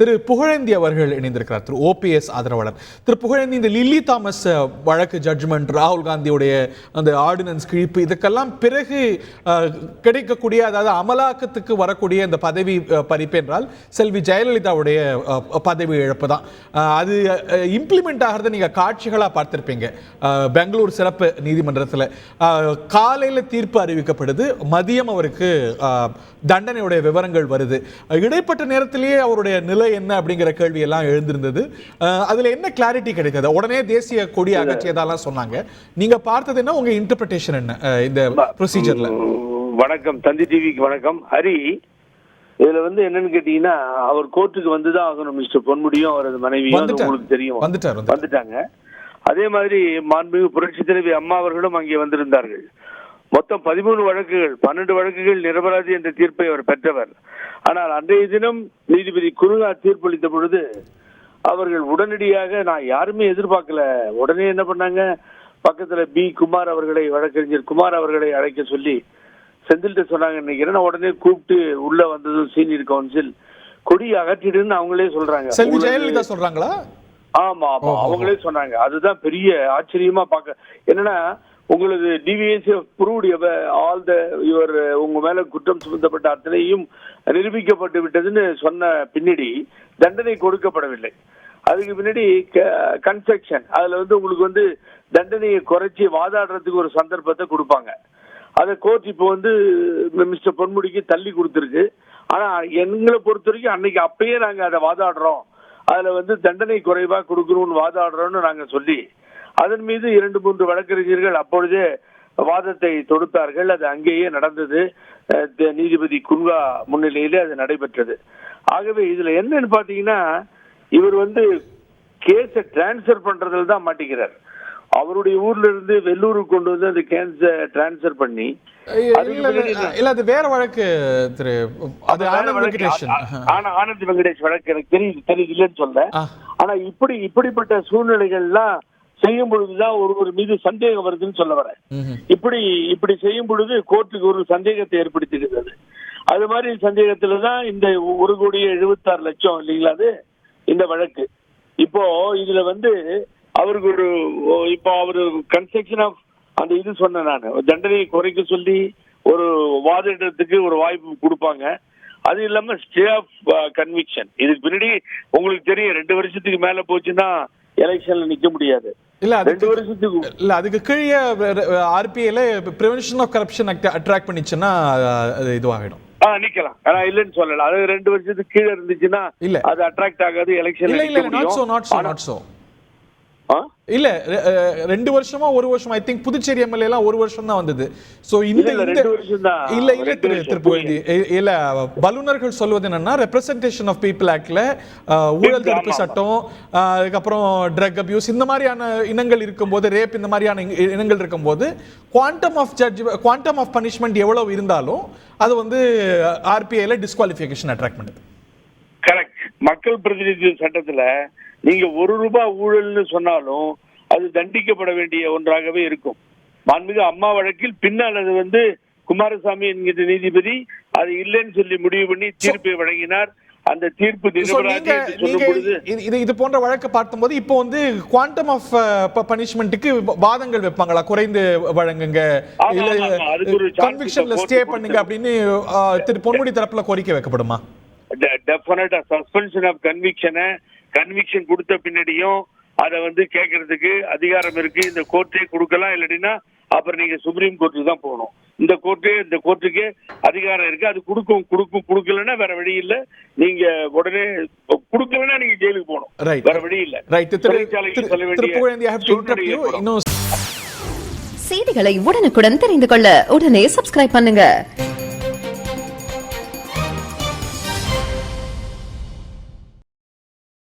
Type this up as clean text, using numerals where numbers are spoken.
திரு புகழேந்தி அவர்கள் இணைந்திருக்கிறார். திரு ஓபிஎஸ் ஆதரவாளர். திரு புகழேந்தி, இந்த லில்லி தாமஸ் வழக்கு ஜட்ஜ்மெண்ட், ராகுல் காந்தியுடைய அந்த ஆர்டினன்ஸ் கிழிப்பு, இதுக்கெல்லாம் பிறகு கிடைக்கக்கூடிய, அதாவது அமலாக்கத்துக்கு வரக்கூடிய இந்த பதவி பறிப்பு என்றால் செல்வி ஜெயலலிதாவுடைய பதவி இழப்பு தான். அது இம்ப்ளிமெண்ட் ஆகிறத நீங்கள் காட்சிகளாக பார்த்துருப்பீங்க. பெங்களூர் சிறப்பு நீதிமன்றத்தில் காலையில் தீர்ப்பு அறிவிக்கப்படுது, மதியம் அவருக்கு தண்டனையுடைய விவரங்கள் வருது. இடைப்பட்ட நேரத்திலேயே அவருடைய நிலை என்ன அப்படிங்கிற கேள்வி எல்லாம் எழுந்திருந்தது. அதுல என்ன கிளாரிட்டி கிடைத்தது? உடனே தேசிய கொடி அகற்றியதெல்லாம் சொன்னாங்க. நீங்க பார்த்தது என்ன, உங்க இன்டர்பிரேஷன் என்ன இந்த ப்ரொசீஜர்ல? வணக்கம், தந்தி டிவிக்கு வணக்கம். ஹரி, இதுல என்னன்னு கேட்டீங்கன்னா, அவர் கோர்ட்டுக்கு வந்துதான் ஆகணும். மிஸ்டர் பொன்முடியும் அவரது மனைவியும் உங்களுக்கு தெரியும் வந்துட்டாங்க. அதே மாதிரி மாண்புமிகு புரட்சி தலைவி அம்மா அவர்களும் அங்கே வந்திருந்தார்கள். மொத்தம் 13 வழக்குகள், 12 வழக்குகள் நிரபராதி என்ற தீர்ப்பை அவர் பெற்றவர். ஆனால் அன்றைய தினம் நீதிபதி குருகா தீர்ப்பளித்த பொழுது அவர்கள் உடனடியாக, நான் யாருமே எதிர்பார்க்கல, உடனே என்ன பண்ணாங்க, பக்கத்துல பி குமார் அவர்களை, வழக்கறிஞர் குமார் அவர்களை அழைக்க சொல்லி செந்தில்கிட்ட சொன்னாங்க நினைக்கிறேன். உடனே கூப்பிட்டு உள்ள வந்ததும் சீனியர் கவுன்சில் கொடி அகற்றிடுன்னு அவங்களே சொல்றாங்க. ஜெயலலிதா சொல்றாங்களா? ஆமா ஆமா, அவங்களே சொன்னாங்க. அதுதான் பெரிய ஆச்சரியமா பார்க்க. என்னன்னா, உங்களது டிவிஎஸ்சி ஆல் த யுவர், உங்க மேல குற்றம் சுமத்தப்பட்ட அத்தனையும் நிரூபிக்கப்பட்டு விட்டதுன்னு சொன்ன பின்னாடி தண்டனை கொடுக்கப்படவில்லை. அதுக்கு பின்னாடி கன்செக்ஷன், அதுல உங்களுக்கு தண்டனையை குறைச்சி வாதாடுறதுக்கு ஒரு சந்தர்ப்பத்தை கொடுப்பாங்க. அதை கோர்ட் இப்போ மிஸ்டர் பொன்முடிக்கு தள்ளி கொடுத்துருக்கு. ஆனா எங்களை பொறுத்த வரைக்கும் அன்னைக்கு அப்பயே நாங்க அதை வாதாடுறோம், அதுல தண்டனை குறைவா கொடுக்கணும்னு வாதாடுறோம்னு நாங்க சொல்லி அதன் மீது 2-3 வழக்கறிஞர்கள் அப்பொழுதே வாதத்தை தொடுத்தார்கள். அது அங்கேயே நடந்தது. நீதிபதி குன்கா முன்னிலையிலே அது நடைபெற்றது. ஆகவே இதுல என்னன்னு பாத்தீங்கன்னா, இவர் கேஸை டிரான்ஸ்பர் பண்றதுல தான் மாட்டிக்கிறார். அவருடைய ஊர்ல இருந்து வெள்ளூருக்கு கொண்டு வந்து அந்த கேஸை டிரான்ஸ்பர் பண்ணி, அது வேற வழக்கு திரு, அது ஆனந்த் வெங்கடேஷ் வழக்கு. எனக்கு தெரியுது இல்லைன்னு சொல்ல. ஆனா இப்படிப்பட்ட சூழ்நிலைகள்லாம் செய்யும் பொழுதுதான் ஒருவர் மீது சந்தேகம் வருதுன்னு சொல்ல வர. இப்படி செய்யும் பொழுது கோர்ட்டுக்கு ஒரு சந்தேகத்தை ஏற்படுத்திடுறது. அது மாதிரி சந்தேகத்துலதான் இந்த 1,76,00,000 இல்லைங்களா, அது இந்த வழக்கு. இப்போ இதுல அவருக்கு இப்போ அவரு கன்ஸ்ட்ரக்ஷன் ஆஃப் அந்த இது சொன்ன, நான் தண்டனையை குறைக்க சொல்லி ஒரு வாதிடத்துக்கு ஒரு வாய்ப்பு கொடுப்பாங்க. அது இல்லாம ஸ்டே ஆஃப் கன்விக்ஷன். இதுக்கு பின்னாடி உங்களுக்கு தெரியும், 2 வருஷத்துக்கு மேல போச்சுன்னா எலெக்ஷன்ல நிக்க முடியாது. இல்ல 2 வருஷத்துக்கு இல்ல, அதுக்கு கீழே ஆர்பிஐல prevention of corruption act attract பண்ணிச்சுன்னா அது இதுவாகிடும். நிக்கலாம். ஆனா இல்லன்னு சொல்லல. அது 2 வருஷத்துக்கு கீழே இருந்துச்சுன்னா அது அட்ராக்ட் ஆகாது, எலெக்ஷன்ல நிக்க முடியும். இல்ல 2 வருஷமா 1 வருஷம், ஐ திங்க் புதுச்சேரி எம்எல்ஏ எல்லாம் 1 வருஷம் தான் வந்தது. சோ இந்த இல்ல பலூனர்கள் சொல்வது என்னன்னா, ரெப்ரசன்டேஷன் ஆஃப் பீப்புள் ஆக்ட்ல ஊழல் தடுப்பு சட்டம், அதுக்கப்புறம் ட்ரக் அபியூஸ், இந்த மாதிரியான இனங்கள் இருக்கும்போது, ரேப், இந்த மாதிரியான இனங்கள் இருக்கும்போது குவாண்டம் ஆஃப் பனிஷ்மெண்ட் எவ்வளவு இருந்தாலும் அது ஆர்பிஐல டிஸ்குவாலிஃபிகேஷன் அட்ராக்ட் பண்ணுது. கரெக்ட். மக்கள் பிரதிநிதி சட்டத்துல நீங்க 1 ரூபாய் ஊழல்னு சொன்னாலும் அது தண்டிக்கப்பட வேண்டிய ஒன்றாகவே இருக்கும். மாண்புமிகு அம்மா வழக்கில் பின்னால் அது குமாரசாமி என்கிற நீதிபதி அது இல்லைன்னு சொல்லி முடிவு பண்ணி தீர்ப்பை வழங்கினார். அந்த தீர்ப்பு இது போன்ற வழக்கு பார்க்கும்போது இப்போ குவாண்டம் ஆஃப் பனிஷ்மெண்ட்டுக்கு வாதங்கள் வைப்பாங்களா? குறைந்து வழங்குங்க, கன்விக்ஷன்ல ஸ்டே பண்ணுங்க அப்படின்னு திரு பொன்முடி தரப்புல கோரிக்கை வைக்கப்படுமா? டெஃபினட்டா சஸ்பென்ஷன் ஆஃப் கன்விக்ஷன் கொடுத்த பின்னாடியும் அதை கேட்கறதுக்கு அதிகாரம் இருக்கு. இந்த கோர்ட்டே கொடுக்கலாம், இல்லாட்டினா அப்புறம் நீங்க சுப்ரீம் கோர்ட்டுக்கு தான் போகணும். இந்த கோர்ட்டுக்கு அதிகாரம் இருக்கு. அது கொடுக்கலன்னா வேற வழி இல்ல, நீங்க உடனே கொடுக்கலன்னா நீங்க ஜெயிலுக்கு போகணும், வேற வழி இல்ல. செய்திகளை உடனுக்குடன் தெரிந்து கொள்ள உடனே சப்ஸ்கிரைப் பண்ணுங்க.